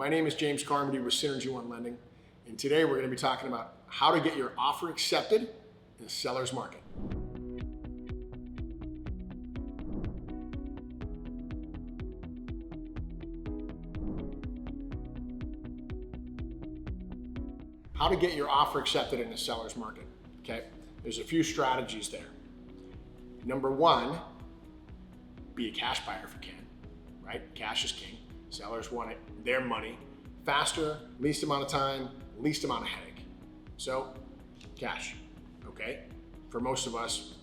My name is James Carmody with Synergy One Lending, and today we're going to be talking about how to get your offer accepted in a seller's market. How to get your offer accepted in a seller's market, okay? There's a few strategies there. Number one, be a cash buyer if you can, right? Cash is king. Sellers want it, their money, faster, least amount of time, least amount of headache. So, cash, okay? For most of us,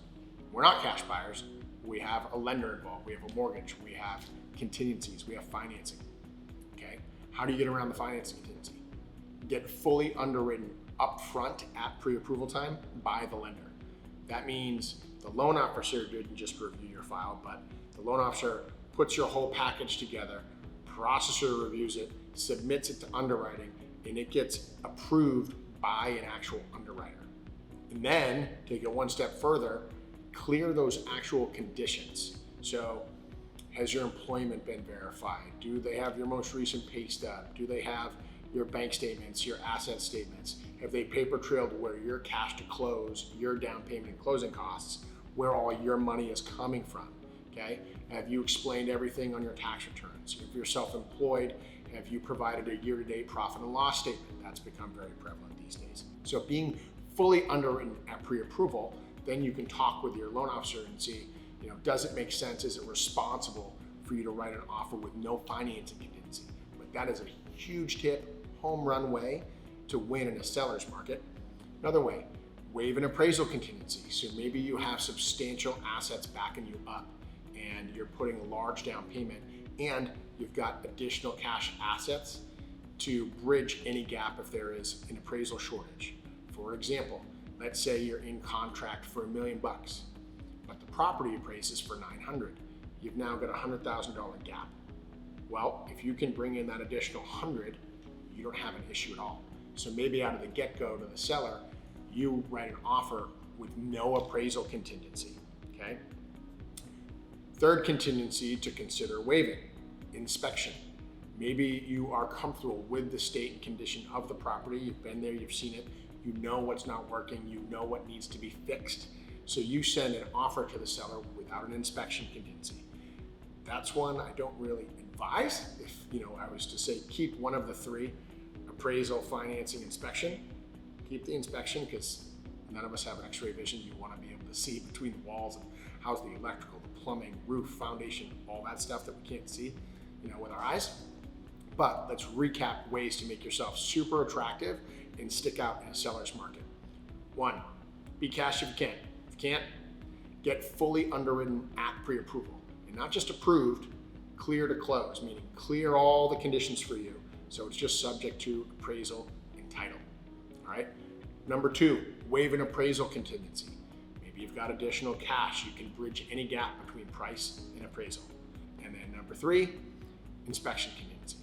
we're not cash buyers. We have a lender involved, we have a mortgage, we have contingencies, we have financing, okay? How do you get around the financing contingency? Get fully underwritten upfront at pre-approval time by the lender. That means the loan officer didn't just review your file, but the loan officer puts your whole package together, processor reviews it, submits it to underwriting, and it gets approved by an actual underwriter. And then take it one step further, clear those actual conditions. So, has your employment been verified? Do they have your most recent pay stub? Do they have your bank statements, your asset statements? Have they paper trailed where your cash to close, your down payment and closing costs, where all your money is coming from, okay? Have you explained everything on your tax returns? If you're self-employed, have you provided a year-to-date profit and loss statement? That's become very prevalent these days. So being fully underwritten at pre-approval, then you can talk with your loan officer and see, does it make sense? Is it responsible for you to write an offer with no financing contingency? But that is a huge tip, home run way to win in a seller's market. Another way, waive an appraisal contingency. So maybe you have substantial assets backing you up and you're putting a large down payment and you've got additional cash assets to bridge any gap if there is an appraisal shortage. For example, let's say you're in contract for $1 million, but the property appraises for $900,000. You've now got a $100,000 gap. Well, if you can bring in that additional 100, you don't have an issue at all. So maybe out of the get-go to the seller, you write an offer with no appraisal contingency, okay? Third contingency to consider waiving, inspection. Maybe you are comfortable with the state and condition of the property. You've been there, you've seen it, you know what's not working, you know what needs to be fixed. So you send an offer to the seller without an inspection contingency. That's one I don't really advise. If I was to say keep one of the three, appraisal, financing, inspection, keep the inspection because none of us have x-ray vision. You want to be able to see between the walls and how's the electrical, the plumbing, roof, foundation, all that stuff that we can't see, with our eyes. But let's recap ways to make yourself super attractive and stick out in a seller's market. One, be cash if you can. If you can't, get fully underwritten at pre-approval. And not just approved, clear to close, meaning clear all the conditions for you. So it's just subject to appraisal and title, all right? Number two, waive an appraisal contingency. Maybe you've got additional cash. You can bridge any gap between price and appraisal. And then number three, inspection contingency.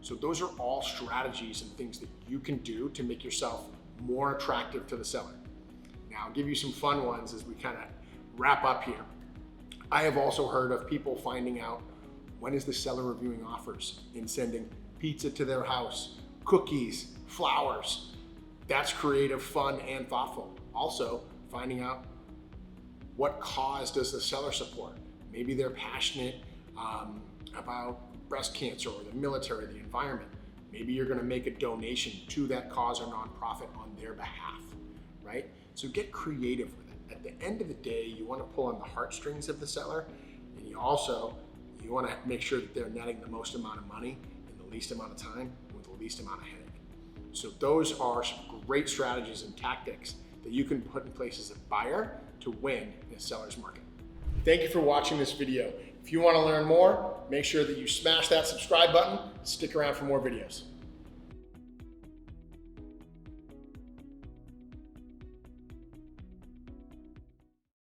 So those are all strategies and things that you can do to make yourself more attractive to the seller. Now I'll give you some fun ones as we kind of wrap up here. I have also heard of people finding out when is the seller reviewing offers and sending pizza to their house, cookies, flowers. That's creative, fun, and thoughtful. Also, finding out what cause does the seller support. Maybe they're passionate about breast cancer or the military, the environment. Maybe you're gonna make a donation to that cause or nonprofit on their behalf, right? So get creative with it. At the end of the day, you wanna pull on the heartstrings of the seller, and you wanna make sure that they're netting the most amount of money in the least amount of time with the least amount of headache. So those are some great strategies and tactics that you can put in place as a buyer to win in a seller's market. Thank you for watching this video. If you wanna learn more, make sure that you smash that subscribe button and stick around for more videos.